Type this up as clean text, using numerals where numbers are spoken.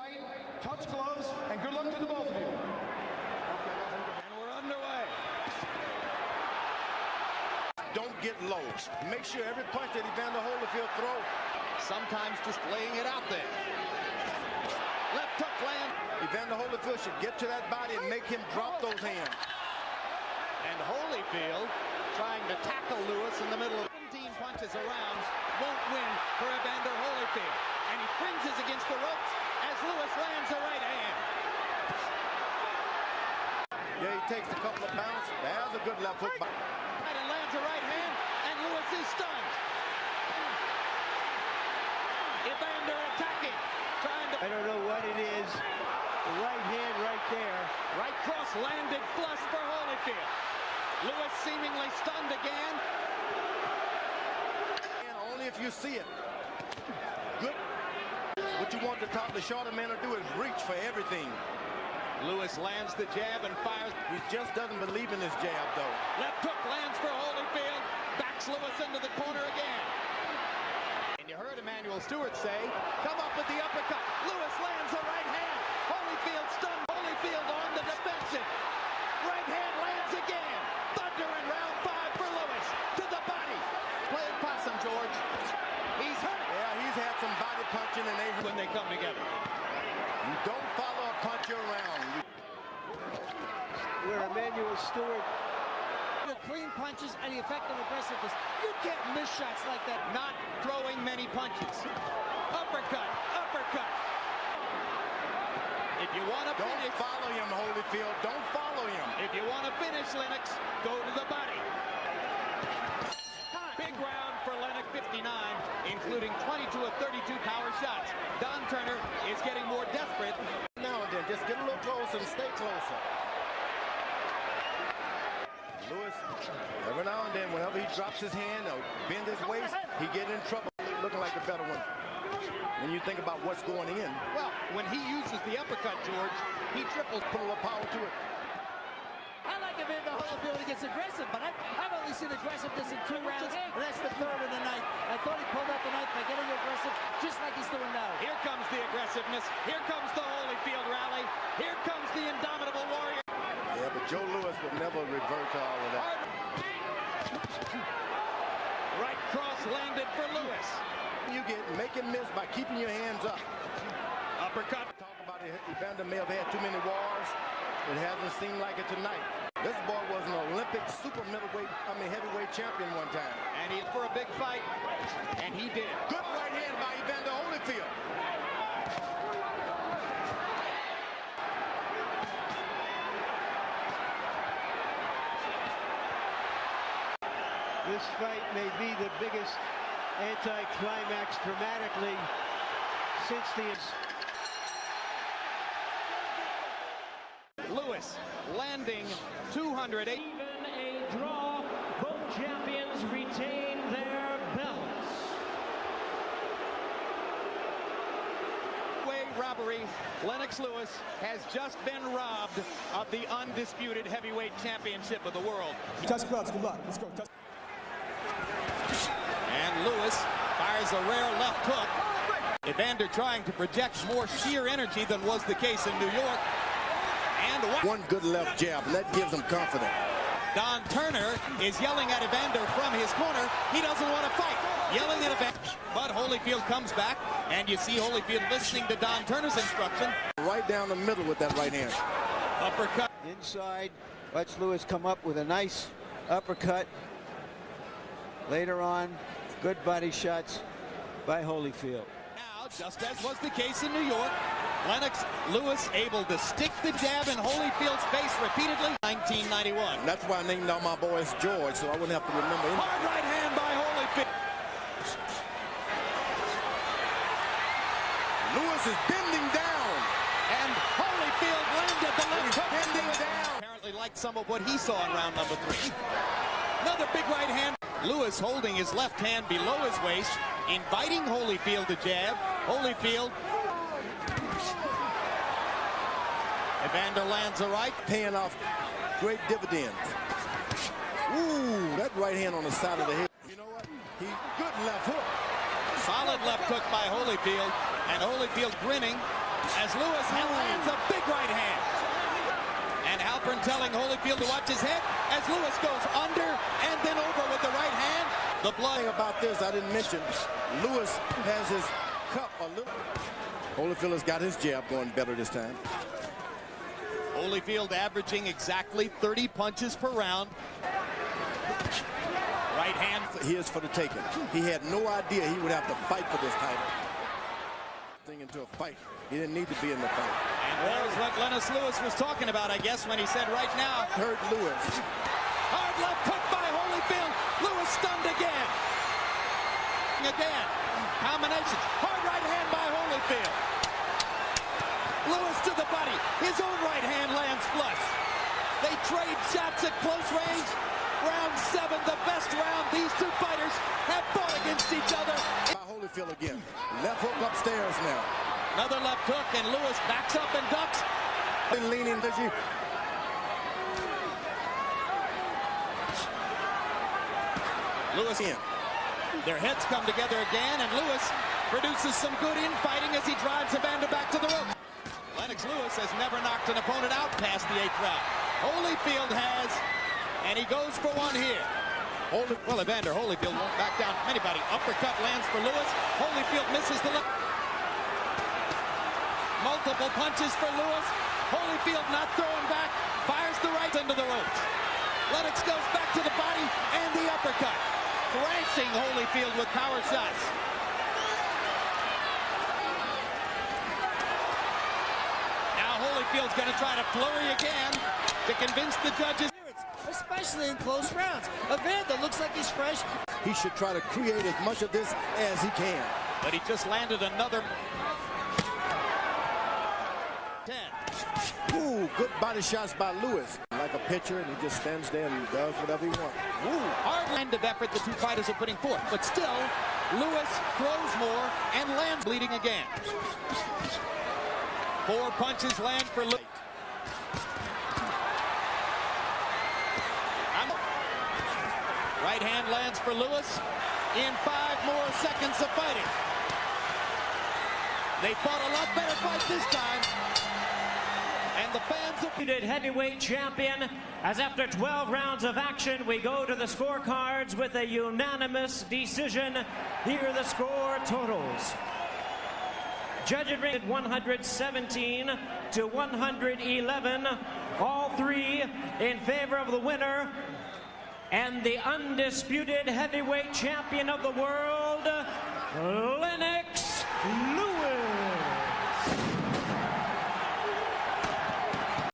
fight, touch gloves, and good luck to the both of you. And we're underway. Don't get low. Make sure every punch that Evander Holyfield throws. Sometimes just laying it out there. Left hook land. Evander Holyfield should get to that body and make him drop those hands. And Holyfield trying to tackle Lewis in the middle of 17 punches around. Won't win for Evander Holyfield. And he cringes against the ropes as Lewis lands a right hand. Yeah, he takes a couple of pounds. There's a good left hook. And lands a right hand, and Lewis is stunned. Evander attacking, trying to... I don't know what it is. The right hand right there. Right cross landed flush for Holyfield. Lewis seemingly stunned again. And only if you see it. Good. What you want the shorter man to do is reach for everything. Lewis lands the jab and fires. He just doesn't believe in his jab, though. Left hook lands for Holyfield. Backs Lewis into the corner again. And you heard Emmanuel Stewart say, come up with the uppercut. Lewis lands a right hand. Holyfield stunned. Holyfield on the defensive. Right hand lands again. Thunder in round 5 for Lewis. To the body. Play it possum, George. He's hurt. Yeah, he's had some body punching and when they come together. You don't follow a puncher around. Where Emmanuel Stewart. The clean punches and the effective aggressiveness. You can't miss shots like that. Not throwing many punches. Uppercut, uppercut. If you want to finish... Don't follow him, Holyfield. Don't follow him. If you want to finish, Lennox, go to the body. Big round for Lennox, 59, including 22 of 32 power shots. Don Turner is getting more desperate. Now and then, just get a little closer and stay closer. Lewis, every now and then, whenever he drops his hand or bend his waist, he get in trouble, looking like the better one. When you think about what's going in. Well, when he uses the uppercut, George, he triples, put a little power to it. I like Evander Holyfield when he gets aggressive, but I've only seen aggressiveness in 2 rounds, and that's the 3rd of the night. I thought he pulled out the knife by getting aggressive, just like he's doing now. Here comes the aggressiveness. Here comes the Holyfield rally. Here comes the indomitable warrior. Yeah, but Joe Lewis would never revert to all of that. Right cross landed for Lewis. You make him miss by keeping your hands up. Uppercut. Talk about it. Evander may have had too many wars. It hasn't seemed like it tonight. This boy was an Olympic heavyweight champion one time. And he's for a big fight. And he did. Good right hand by Evander Holyfield. This fight may be the biggest anticlimax dramatically since the... Lewis landing 208. Even a draw, both champions retain their belts. Way robbery. Lennox Lewis has just been robbed of the undisputed heavyweight championship of the world. Touch gloves, good luck. Let's go. Touch. And Lewis fires a rare left hook. Evander trying to project more sheer energy than was the case in New York. And one good left jab, and that gives him confidence. Don Turner is yelling at Evander from his corner. He doesn't want to fight. Yelling at Evander. But Holyfield comes back, and you see Holyfield listening to Don Turner's instruction. Right down the middle with that right hand. Uppercut. Inside, watch Lewis come up with a nice uppercut. Later on, good body shots by Holyfield. Now, just as was the case in New York, Lennox Lewis able to stick the jab in Holyfield's face repeatedly. 1991. That's why I named all my boys George, so I wouldn't have to remember him. Hard right hand by Holyfield. Lewis is bending down. And Holyfield landed the left hook. Bending down. Apparently liked some of what he saw in round number 3. Another big right hand. Lewis holding his left hand below his waist, inviting Holyfield to jab. Holyfield. Evander lands a right. Paying off great dividends. Ooh, that right hand on the side of the head. You know what? Good left hook. Solid left hook by Holyfield. And Holyfield grinning as Lewis lands a big right hand. And Halpern telling Holyfield to watch his head as Lewis goes under and then over with the right hand. The blood About this, I didn't mention, Lewis has his cup a little. Holyfield has got his jab going better this time. Holyfield averaging exactly 30 punches per round. Right hand. He is for the taking. He had no idea he would have to fight for this title. Into a fight. He didn't need to be in the fight. And there's what Lennox Lewis was talking about, I guess, when he said right now. Hurt Lewis. Hard left hook by Holyfield. Lewis stunned again. Again. Combination. Hard right hand by Holyfield. Lewis to the body. His own right hand lands flush. They trade shots at close range. Round 7, the best round these two fighters have fought against each other. By Holyfield again. Left hook upstairs now. Another left hook, and Lewis backs up and ducks. Leaning busy. Lewis in. Their heads come together again, and Lewis produces some good infighting as he drives Evander back to the rope. Lennox Lewis has never knocked an opponent out past the 8th round. Holyfield has, and he goes for one here. Well, Evander Holyfield won't back down from anybody. Uppercut lands for Lewis. Holyfield misses the left. Multiple punches for Lewis. Holyfield not throwing back. Fires the right into the ropes. Lennox goes back to the body and the uppercut. Thrashing Holyfield with power shots. Now Holyfield's going to try to flurry again to convince the judges. Especially in close rounds. Evander looks like he's fresh. He should try to create as much of this as he can. But he just landed another 10. Ooh, good body shots by Lewis. Like a pitcher, and he just stands there and does whatever he wants. Ooh, hard hand of effort the two fighters are putting forth. But still, Lewis throws more and lands bleeding again. 4 punches land for Lewis. Right hand lands for Lewis in 5 more seconds of fighting. They fought a lot better fight this time. And the fans Undisputed heavyweight champion, as after 12 rounds of action, we go to the scorecards with a unanimous decision. Here are the score totals. Judges rated 117 to 111. All 3 in favor of the winner and the undisputed heavyweight champion of the world, Lennox